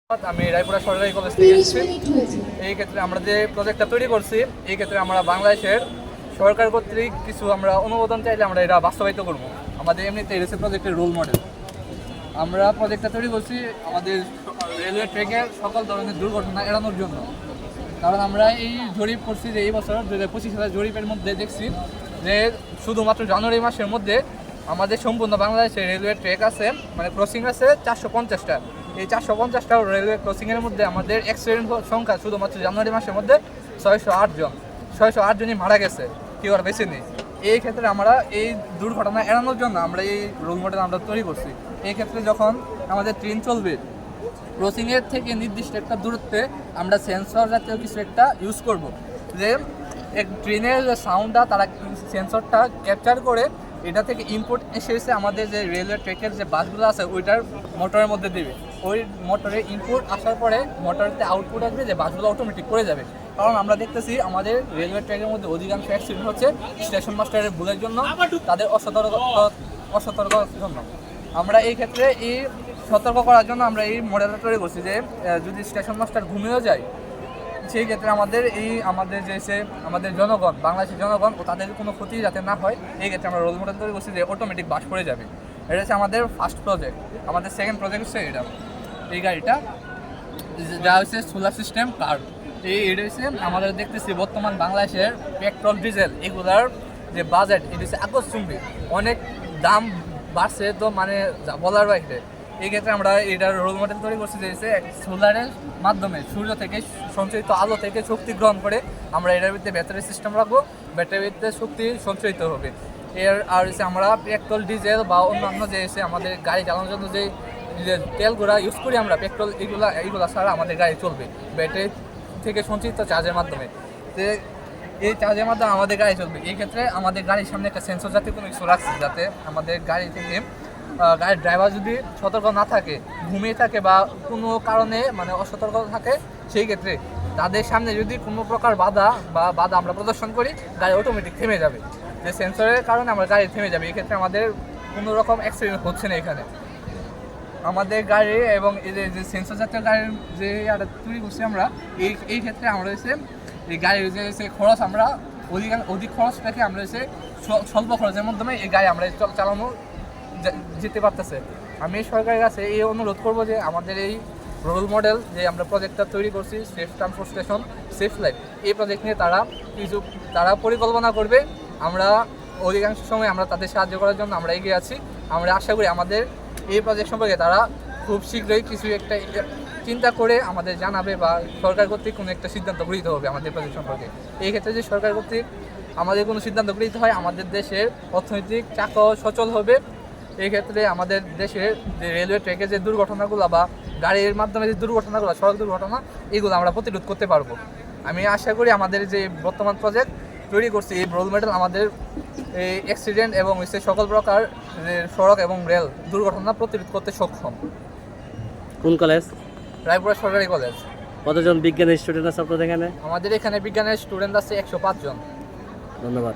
আমি রায়পুরা সরকারি কলেজ থেকে এসেছি। এই ক্ষেত্রে আমরা যে প্রজেক্টটা তৈরি করছি, এই ক্ষেত্রে আমরা বাংলাদেশের সরকার কর্তৃক কিছু আমরা অনুমোদন চাইলে আমরা এটা বাস্তবায়িত করব। আমাদের এমনিতে এসে প্রজেক্টের রোল মডেল আমরা প্রজেক্টটা তৈরি করছি আমাদের রেলওয়ে ট্র্যাকের সকল ধরনের দুর্ঘটনা এড়ানোর জন্য। কারণ আমরা এই জরিপ করছি যে এই বছর 2025 সালের জরিপের মধ্যে দেখছি যে শুধুমাত্র জানুয়ারি মাসের মধ্যে আমাদের সম্পূর্ণ বাংলাদেশে রেলওয়ে ট্র্যাক আছে, মানে ক্রসিং আছে 450টা। এই 450টা রেলওয়ে ক্রসিংয়ের মধ্যে আমাদের অ্যাক্সিডেন্ট সংখ্যা শুধুমাত্র জানুয়ারি মাসের মধ্যে 608 জনই মারা গেছে, কেউ আর বেশি নেই। এই ক্ষেত্রে আমরা এই দুর্ঘটনা এড়ানোর জন্য আমরা এই রোল মডেল আমরা তৈরি করছি। এই ক্ষেত্রে যখন আমাদের ট্রেন চলবে, ক্রসিংয়ের থেকে নির্দিষ্ট একটা দূরত্বে আমরা সেন্সর জাতীয় কিছু একটা ইউজ করব, যে এক ট্রেনের যে সাউন্ডটা তারা সেন্সরটা ক্যাপচার করে এটা থেকে ইনপুট এসে আমাদের যে রেলওয়ে ট্র্যাকের যে বাসগুলো আছে ওইটার মোটরের মধ্যে দেবে। ওই মোটরে ইনপুট আসার পরে মোটরতে আউটপুট আসবে, যে বাসগুলো অটোমেটিক করে যাবে। কারণ আমরা দেখতেছি আমাদের রেলওয়ে ট্র্যাকের মধ্যে অধিকাংশ অ্যাক্সিডেন্ট হচ্ছে স্টেশন মাস্টারের ভুলের জন্য, তাদের অসতর্কতার জন্য। আমরা এই ক্ষেত্রে এই সতর্ক করার জন্য আমরা এই মডেলটা তৈরি করছি যে যদি স্টেশন মাস্টার ঘুমিয়েও যায়, সেই ক্ষেত্রে আমাদের আমাদের জনগণ, বাংলাদেশের জনগণ ও তাদের কোনো ক্ষতি যাতে না হয়, এই ক্ষেত্রে আমরা রোল মডেল তৈরি করছি যে অটোমেটিক বাস করে যাবে। এটা হচ্ছে আমাদের ফার্স্ট প্রজেক্ট। আমাদের সেকেন্ড প্রজেক্ট হচ্ছে এই গাড়িটা, যা হচ্ছে সোলার সিস্টেম কার। এটা হচ্ছে আমাদের দেখতেছি বর্তমান বাংলাদেশের পেট্রোল ডিজেল এগুলার যে বাজেট, এটা হচ্ছে আকস্মিক অনেক দাম বাড়ছে, তো মানে বলার বাইরে। এই ক্ষেত্রে আমরা এটার রোল মডেল তৈরি করছি যে সোলারের মাধ্যমে সূর্য থেকে সঞ্চয়িত আলো থেকে শক্তি গ্রহণ করে আমরা এটার ভিতরে ব্যাটারি সিস্টেম রাখবো, ব্যাটারির ভিতরে শক্তি সঞ্চয়িত হবে। আর হচ্ছে আমরা পেট্রোল ডিজেল বা অন্যান্য যে আমাদের গাড়ি চালানোর জন্য যে তেলগুলো ইউজ করি আমরা, পেট্রোল এইগুলা ছাড়া আমাদের গাড়ি চলবে ব্যাটারি থেকে সঞ্চিত চার্জের মাধ্যমে। এই চার্জের মাধ্যমে আমাদের গাড়ি চলবে। এই ক্ষেত্রে আমাদের গাড়ির সামনে একটা সেন্সর জাতীয় কোনো কিছু রাখছি, যাতে আমাদের গাড়ি থেকে গাড়ির ড্রাইভার যদি সতর্ক না থাকে, ঘুমিয়ে থাকে বা কোনো কারণে মানে অসতর্ক থাকে, সেই ক্ষেত্রে তাদের সামনে যদি কোনো প্রকার বাধা আমরা প্রদর্শন করি, গাড়ি অটোমেটিক থেমে যাবে। যে সেন্সরের কারণে আমার গাড়ি থেমে যাবে। এই ক্ষেত্রে আমাদের কোনো রকম অ্যাক্সিডেন্ট হচ্ছে না এখানে। আমাদের গাড়ি এবং এই যে সেন্সর জাতীয় গাড়ির যে তৈরি করছি আমরা, এই ক্ষেত্রে আমরা হচ্ছে এই গাড়ির যে খরচ আমরা অধিক খরচ রেখে আমরা হচ্ছে স্বল্প খরচের মাধ্যমে এই গাড়ি আমরা চালানো যেতে পারতেছে। আমি সরকারের কাছে এই অনুরোধ করবো যে আমাদের এই রোল মডেল যে আমরা প্রজেক্টটা তৈরি করছি, সেফ ট্রান্সপোর্টেশন সেফ লাইফ, এই প্রজেক্ট নিয়ে তারা পরিকল্পনা করবে। আমরা অধিকাংশ সময় আমরা তাদের সাহায্য করার জন্য আমরা এগিয়ে আছি। আমরা আশা করি আমাদের এই প্রজেক্ট সম্পর্কে তারা খুব শীঘ্রই কিছু একটা চিন্তা করে আমাদের জানাবে, বা সরকার কর্তৃক কোনো একটা সিদ্ধান্ত গৃহীত হবে আমাদের প্রজেক্ট সম্পর্কে। এই ক্ষেত্রে যে সরকার কর্তৃক আমাদের কোনো সিদ্ধান্ত গৃহীত হয়, আমাদের দেশের অর্থনৈতিক চাকা সচল হবে। এই ক্ষেত্রে আমাদের দেশের যে রেলওয়ে ট্র্যাকের যে দুর্ঘটনাগুলো বা গাড়ির মাধ্যমে যে দুর্ঘটনাগুলো, সড়ক দুর্ঘটনা, এগুলো আমরা প্রতিরোধ করতে পারবো। আমি আশা করি আমাদের যে বর্তমান প্রজেক্ট তৈরি করছি, এই রোল মডেল আমাদের এই অ্যাক্সিডেন্ট এবং সকল প্রকার সড়ক এবং রেল দুর্ঘটনা প্রতিরোধ করতে সক্ষম। কোন কলেজ? রায়পুরা সরকারি কলেজ। কতজন বিজ্ঞানের স্টুডেন্ট আছে আপনাদের এখানে? আমাদের এখানে বিজ্ঞানের স্টুডেন্ট আছে 105 জন। ধন্যবাদ।